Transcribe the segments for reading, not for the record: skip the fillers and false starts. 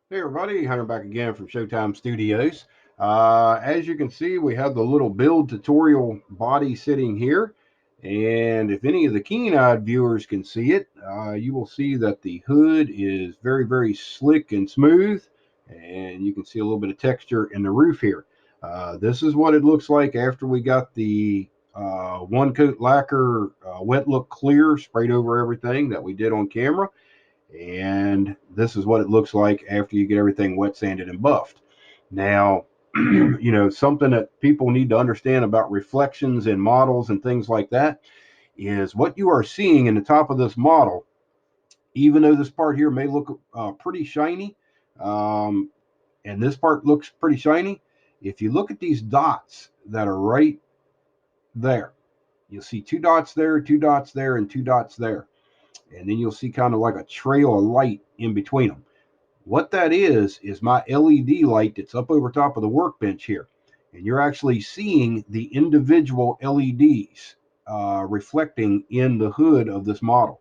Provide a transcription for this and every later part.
Hey everybody, Hunter back again from Showtime Studios. As you can see, we have the little build tutorial body sitting here. And if any of the keen-eyed viewers can see it, you will see that the hood is very, very slick and smooth. And you can see a little bit of texture in the roof here. This is what it looks like after we got the one coat lacquer wet look clear sprayed over everything that we did on camera. And this is what it looks like after you get everything wet sanded and buffed. Now, something that people need to understand about reflections in models and things like that is what you are seeing in the top of this model. Even though this part here may look pretty shiny, um, and this part looks pretty shiny, if you look at these dots that are right there, you'll see two dots there, two dots there, and two dots there. And then you'll see kind of like a trail of light in between them. What that is my LED light that's up over top of the workbench here. And you're actually seeing the individual LEDs reflecting in the hood of this model.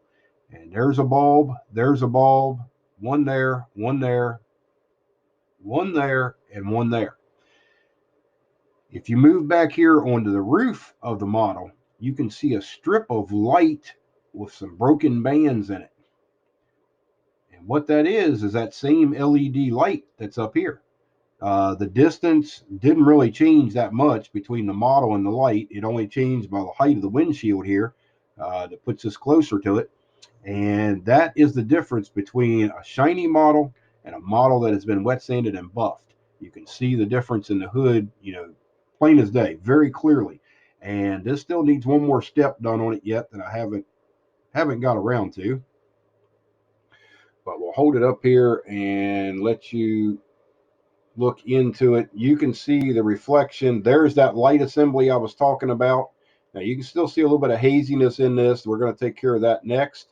And there's a bulb, one there, one there, one there, and one there. If you move back here onto the roof of the model, you can see a strip of light with some broken bands in it. And what that is that same LED light that's up here. The distance didn't really change that much between the model and the light. It only changed by the height of the windshield here that puts us closer to it. And that is the difference between a shiny model and a model that has been wet sanded and buffed. You can see the difference in the hood, plain as day, very clearly. And this still needs one more step done on it yet that I haven't got around to. But we'll hold it up here and let you look into it. You can see the reflection. There's that light assembly I was talking about. Now you can still see a little bit of haziness in this. We're going to take care of that next.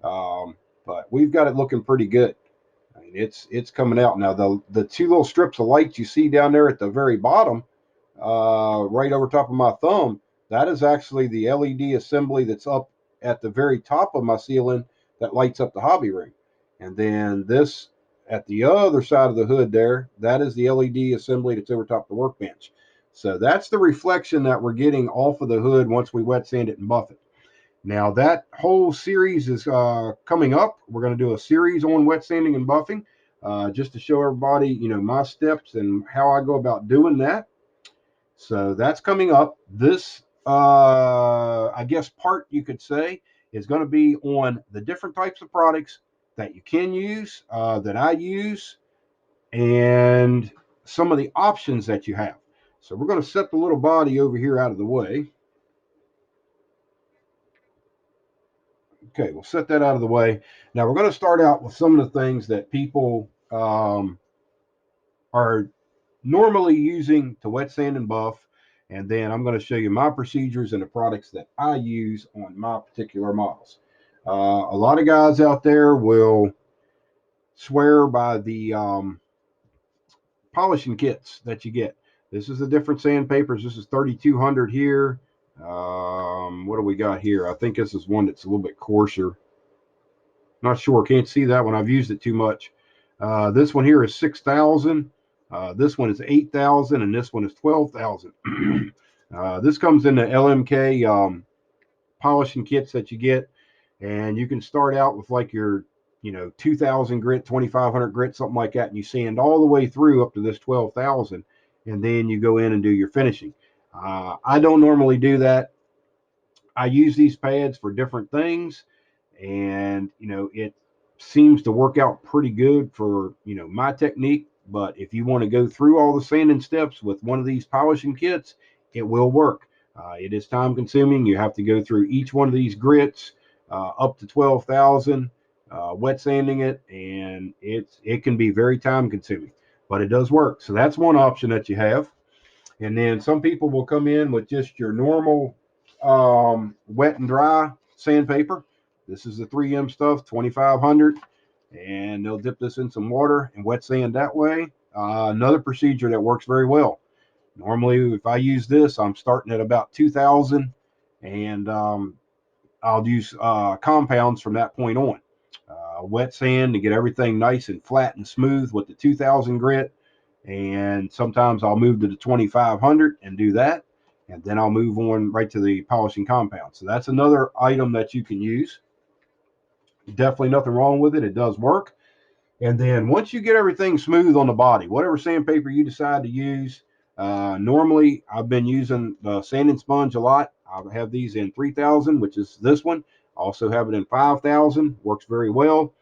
But we've got it looking pretty good. I mean, it's coming out now. The two little strips of light you see down there at the very bottom, right over top of my thumb, that is actually the LED assembly that's up at the very top of my ceiling that lights up the hobby room. And then this at the other side of the hood there, that is the LED assembly that's over top the workbench. So that's the reflection that we're getting off of the hood once we wet sand it and buff it. Now that whole series is coming up. We're going to do a series on wet sanding and buffing, just to show everybody, my steps and how I go about doing that. So that's coming up. This, I guess, part you could say is going to be on the different types of products that you can use, that I use, and some of the options that you have. So we're going to set the little body over here out of the way. Okay, we'll set that out of the way. Now we're going to start out with some of the things that people are normally using to wet sand and buff. And then I'm going to show you my procedures and the products that I use on my particular models. A lot of guys out there will swear by the polishing kits that you get. This is the different sandpapers. This is 3200 here. What do we got here? I think this is one that's a little bit coarser. Not sure. Can't see that one. I've used it too much. This one here is 6,000. This one is 8,000, and this one is 12,000. This comes in the LMK polishing kits that you get, and you can start out with like your 2,000 grit, 2,500 grit, something like that, and you sand all the way through up to this 12,000, and then you go in and do your finishing. I don't normally do that. I use these pads for different things, and it seems to work out pretty good for my technique. But if you want to go through all the sanding steps with one of these polishing kits, it will work. It is time consuming. You have to go through each one of these grits up to 12,000, wet sanding it, and it can be very time consuming, but it does work. So that's one option that you have. And then some people will come in with just your normal wet and dry sandpaper. This is the 3M stuff, 2500, and they'll dip this in some water and wet sand that way. Another procedure that works very well. Normally, if I use this, I'm starting at about 2000, and I'll use compounds from that point on. wet sand to get everything nice and flat and smooth with the 2000 grit. And sometimes I'll move to the 2500 and do that. And then I'll move on right to the polishing compound. So that's another item that you can use. Definitely nothing wrong with it. It does work. And then once you get everything smooth on the body, whatever sandpaper you decide to use, normally I've been using the sanding sponge a lot. I have these in 3000, which is this one. I also have it in 5000. Works very well.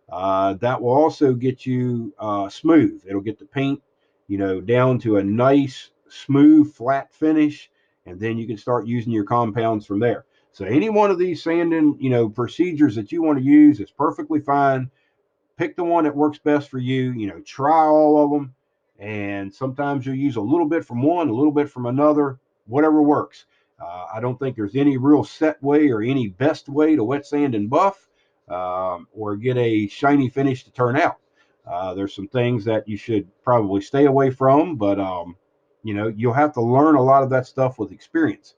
That will also get you smooth. It'll get the paint, down to a nice, smooth, flat finish, and then you can start using your compounds from there. So any one of these sanding, procedures that you want to use is perfectly fine. Pick the one that works best for you. Try all of them, and sometimes you'll use a little bit from one, a little bit from another, whatever works. I don't think there's any real set way or any best way to wet sand and buff, or get a shiny finish to turn out. There's some things that you should probably stay away from, but you'll have to learn a lot of that stuff with experience.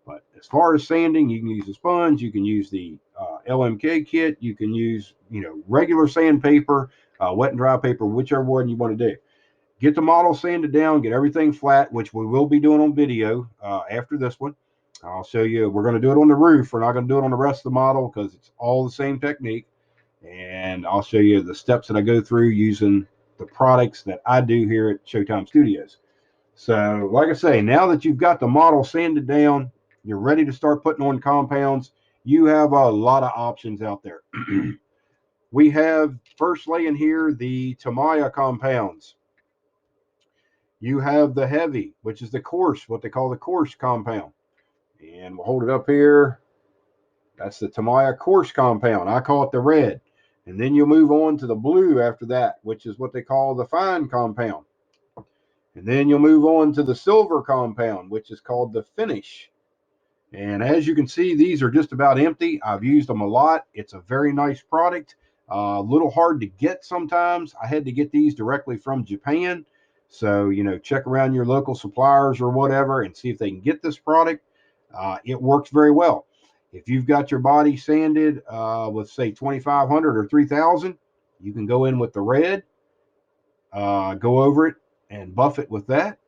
But as far as sanding, you can use a sponge, you can use the LMK kit, you can use regular sandpaper, wet and dry paper, whichever one you want to do. Get the model sanded down, get everything flat, which we will be doing on video after this one. I'll show you. We're going to do it on the roof. We're not going to do it on the rest of the model because it's all the same technique. And I'll show you the steps that I go through using the products that I do here at Showtime Studios. So, like I say, now that you've got the model sanded down, you're ready to start putting on compounds. You have a lot of options out there. We have first laying here the Tamiya compounds. You have the heavy, which is the coarse, what they call the coarse compound. And we'll hold it up here. That's the Tamiya coarse compound. I call it the red. And then you'll move on to the blue after that, which is what they call the fine compound. And then you'll move on to the silver compound, which is called the finish. And as you can see, these are just about empty. I've used them a lot. It's a very nice product. A little hard to get sometimes. I had to get these directly from Japan. So, check around your local suppliers or whatever and see if they can get this product. It works very well. If you've got your body sanded with, say, 2500 or 3000, you can go in with the red, go over it and buff it with that.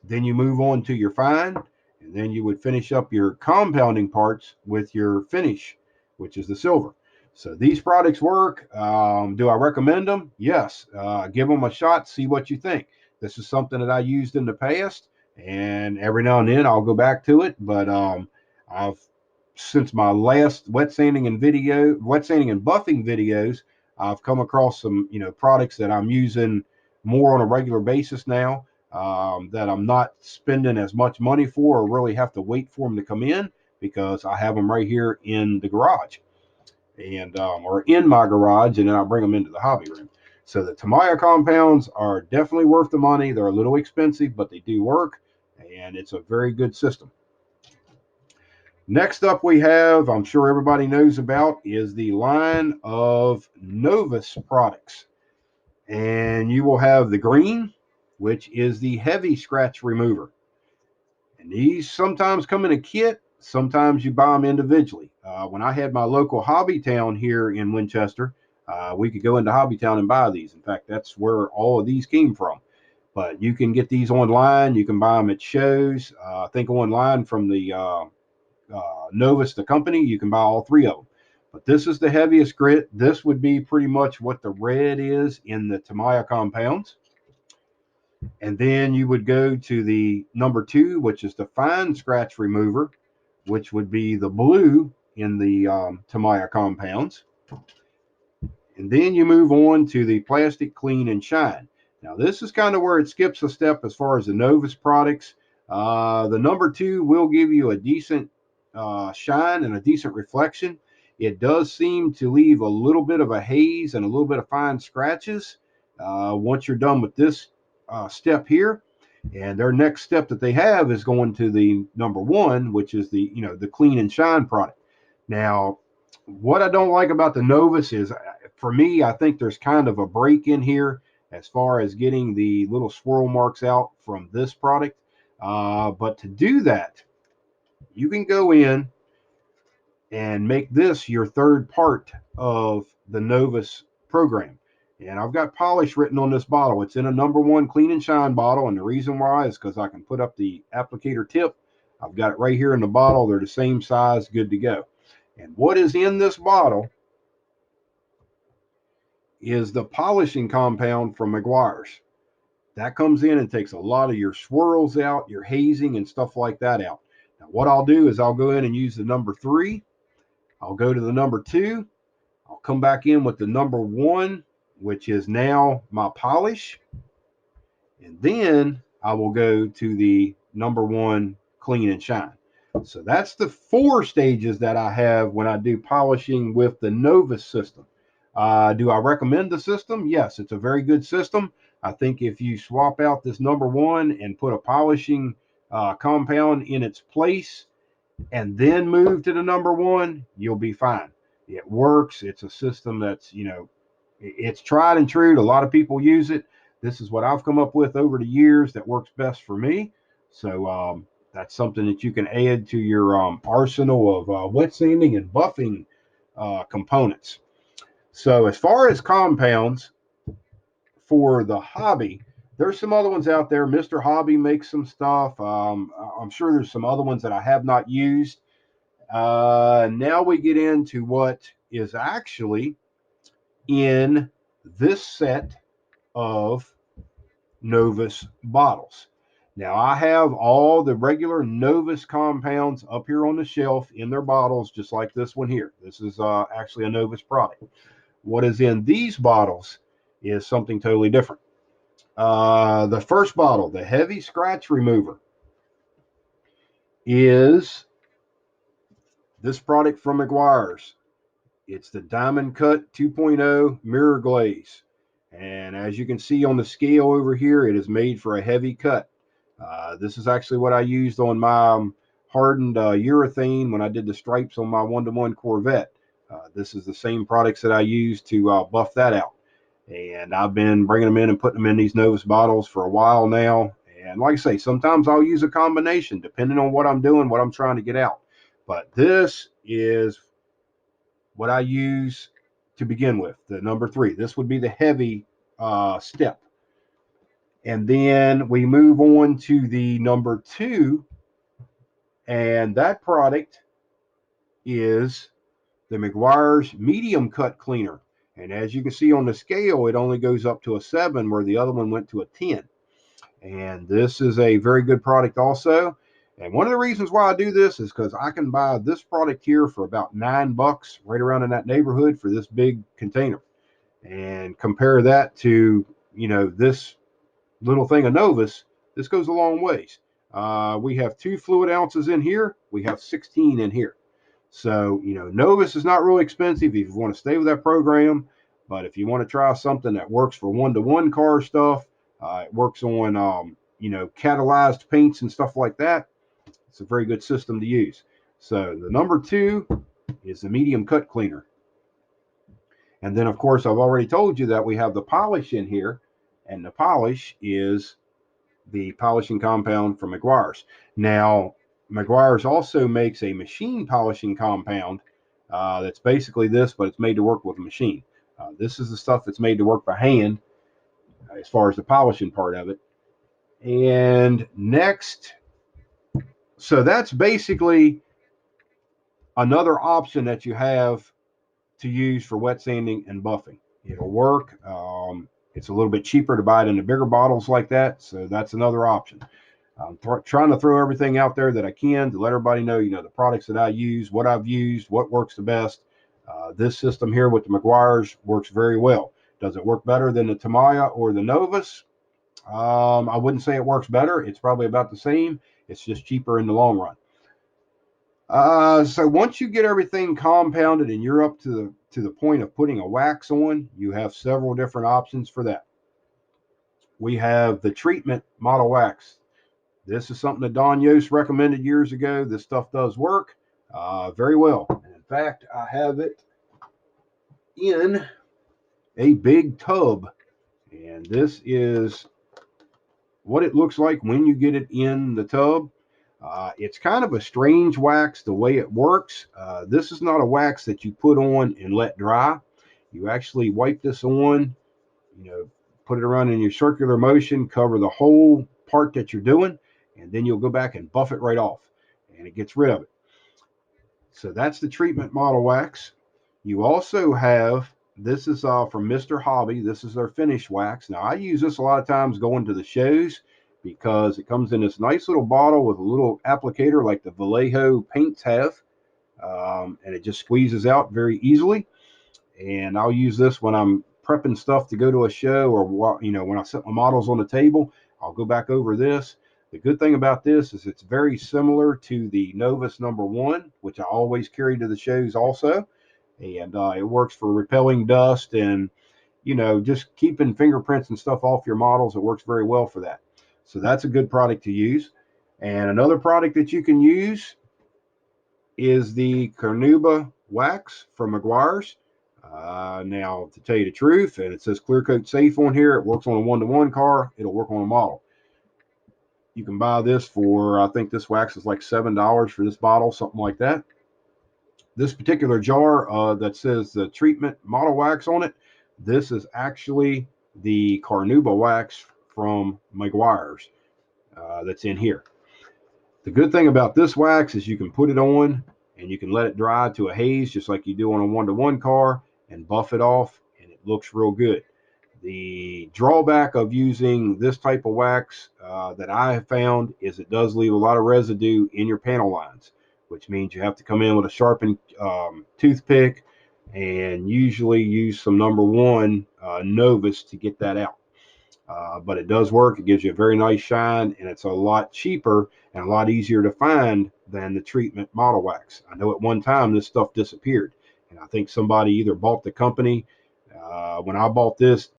Then you move on to your fine, and then you would finish up your compounding parts with your finish, which is the silver. So these products work. Do I recommend them? Yes. Give them a shot, see what you think. This is something that I used in the past, and every now and then I'll go back to it. But I've since my last wet sanding and buffing videos, I've come across some products that I'm using more on a regular basis now, that I'm not spending as much money for or really have to wait for them to come in because I have them right here in the garage and or in my garage, and then I'll bring them into the hobby room. So the Tamiya compounds are definitely worth the money. They're a little expensive, but they do work, and it's a very good system. Next up we have, I'm sure everybody knows about, is the line of Novus products. And you will have the green, which is the heavy scratch remover. And these sometimes come in a kit, sometimes you buy them individually. When I had my local hobby town here in Winchester, we could go into Hobby Town and buy these. In fact, that's where all of these came from. But you can get these online. You can buy them at shows. I think online from the Novus, the company, you can buy all three of them. But this is the heaviest grit. This would be pretty much what the red is in the Tamiya compounds. And then you would go to the number 2, which is the fine scratch remover, which would be the blue in the Tamiya compounds. And then you move on to the plastic clean and shine. Now, this is kind of where it skips a step as far as the Novus products. The number 2 will give you a decent shine and a decent reflection. It does seem to leave a little bit of a haze and a little bit of fine scratches once you're done with this step here. And their next step that they have is going to the number 1, which is the the clean and shine product. Now, what I don't like about the Novus is, for me, I think there's kind of a break in here as far as getting the little swirl marks out from this product. But to do that, you can go in and make this your third part of the Novus program. And I've got polish written on this bottle. It's in a #1 clean and shine bottle, and the reason why is because I can put up the applicator tip. I've got it right here in the bottle. They're the same size, good to go. And what is in this bottle is the polishing compound from Meguiar's. That comes in and takes a lot of your swirls out, your hazing and stuff like that out. Now, what I'll do is I'll go in and use the #3. I'll go to the #2. I'll come back in with the #1, which is now my polish. And then I will go to the #1 clean and shine. So that's the 4 stages that I have when I do polishing with the Novus system. Do I recommend the system? Yes, it's a very good system. I think if you swap out this #1 and put a polishing compound in its place and then move to the #1, you'll be fine. It works. It's a system that's, it's tried and true. A lot of people use it. This is what I've come up with over the years that works best for me. So that's something that you can add to your arsenal of wet sanding and buffing components. So as far as compounds for the hobby, there's some other ones out there. Mr. Hobby makes some stuff. I'm sure there's some other ones that I have not used. Now we get into what is actually in this set of Novus bottles. Now I have all the regular Novus compounds up here on the shelf in their bottles, just like this one here. This is actually a Novus product. What is in these bottles is something totally different. The first bottle, the heavy scratch remover, is this product from Meguiar's. It's the Diamond Cut 2.0 Mirror Glaze. And as you can see on the scale over here, it is made for a heavy cut. This is actually what I used on my hardened urethane when I did the stripes on my 1-to-1 Corvette. This is the same products that I used to buff that out. And I've been bringing them in and putting them in these Novus bottles for a while now. And like I say, sometimes I'll use a combination depending on what I'm doing, what I'm trying to get out. But this is what I use to begin with, the #3. This would be the heavy step. And then we move on to the #2, and that product is the Meguiar's medium cut cleaner. And as you can see on the scale, it only goes up to a 7, where the other one went to a 10. And this is a very good product also. And one of the reasons why I do this is because I can buy this product here for about $9, right around in that neighborhood, for this big container. And compare that to, this little thing of Novus. This goes a long ways. We have 2 fluid ounces in here. We have 16 in here. So, Novus is not really expensive if you want to stay with that program. But if you want to try something that works for 1-to-1 car stuff, it works on, catalyzed paints and stuff like that, it's a very good system to use. So the #2 is the medium cut cleaner. And then, of course, I've already told you that we have the polish in here, and the polish is the polishing compound from Meguiar's. Now, Meguiar's also makes a machine polishing compound that's basically this, but it's made to work with a machine. This is the stuff that's made to work by hand as far as the polishing part of it. And next, so that's basically another option that you have to use for wet sanding and buffing. It'll work. It's a little bit cheaper to buy it in the bigger bottles like that, so that's another option. I'm trying to throw everything out there that I can to let everybody know, the products that I use, what I've used, what works the best. This system here with the Meguiar's works very well. Does it work better than the Tamiya or the Novus? I wouldn't say it works better. It's probably about the same. It's just cheaper in the long run. So once you get everything compounded and you're up to the point of putting a wax on, you have several different options for that. We have the treatment model wax. This is something that Don Yost recommended years ago. This stuff does work very well. In fact, I have it in a big tub, and this is what it looks like when you get it in the tub. It's kind of a strange wax the way it works. This is not a wax that you put on and let dry. You actually wipe this on, you know, put it around in your circular motion, cover the whole part that you're doing, and then you'll go back and buff it right off, and it gets rid of it. So that's the treatment model wax. You also have, this is from Mr. Hobby. This is their finish wax. Now, I use this a lot of times going to the shows because it comes in this nice little bottle with a little applicator like the Vallejo paints have, and it just squeezes out very easily. And I'll use this when I'm prepping stuff to go to a show, or when I set my models on the table, I'll go back over this. The good thing about this is it's very similar to the Novus #1, which I always carry to the shows also, and it works for repelling dust and just keeping fingerprints and stuff off your models. It works very well for that. So that's a good product to use. And another product that you can use is the Carnauba wax from Meguiar's. Now, to tell you the truth, and it says clear coat safe on here, it works on a 1-to-1 car. It'll work on a model. You can buy this for, I think this wax is like $7 for this bottle, something like that. This particular jar that says the treatment model wax on it, this is actually the Carnauba wax from Meguiar's that's in here. The good thing about this wax is you can put it on and you can let it dry to a haze just like you do on a 1-to-1 car and buff it off, and it looks real good. The drawback of using this type of wax that I have found is it does leave a lot of residue in your panel lines, which means you have to come in with a sharpened toothpick and usually use some #1 Novus to get that out. But it does work. It gives you a very nice shine, and it's a lot cheaper and a lot easier to find than the treatment model wax. I know at one time this stuff disappeared, and I think somebody either bought the company. When I bought this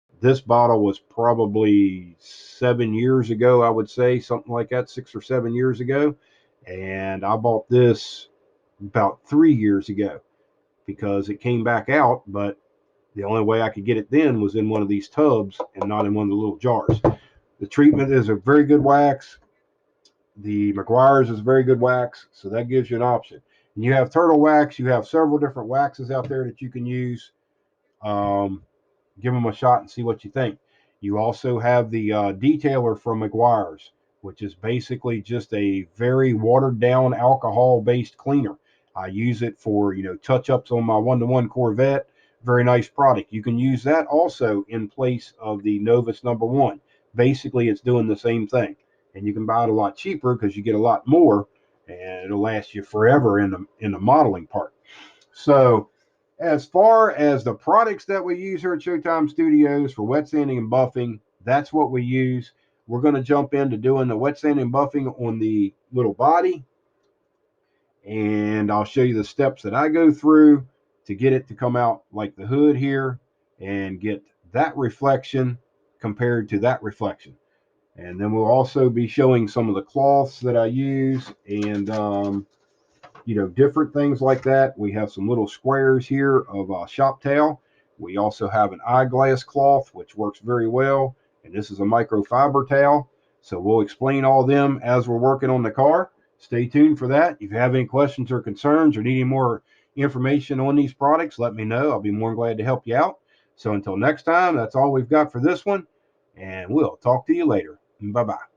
bottle was probably 7 years ago, I would say, something like that, 6 or 7 years ago. And I bought this about 3 years ago because it came back out, but the only way I could get it then was in one of these tubs and not in one of the little jars. The treatment is a very good wax. The Meguiar's is a very good wax, so that gives you an option. And you have turtle wax. You have several different waxes out there that you can use. Give them a shot and see what you think. You also have the detailer from Meguiar's, which is basically just a very watered down alcohol based cleaner. I use it for touch ups on my 1-to-1 Corvette. Very nice product. You can use that also in place of the Novus #1. Basically, it's doing the same thing, and you can buy it a lot cheaper because you get a lot more, and it'll last you forever in the modeling part. So, as far as the products that we use here at Showtime Studios for wet sanding and buffing, that's what we use. We're going to jump into doing the wet sanding and buffing on the little body, and I'll show you the steps that I go through to get it to come out like the hood here and get that reflection compared to that reflection. And then we'll also be showing some of the cloths that I use and different things like that. We have some little squares here of shop towel. We also have an eyeglass cloth, which works very well. And this is a microfiber towel. So we'll explain all of them as we're working on the car. Stay tuned for that. If you have any questions or concerns or need any more information on these products, let me know. I'll be more than glad to help you out. So until next time, that's all we've got for this one. And we'll talk to you later. Bye-bye.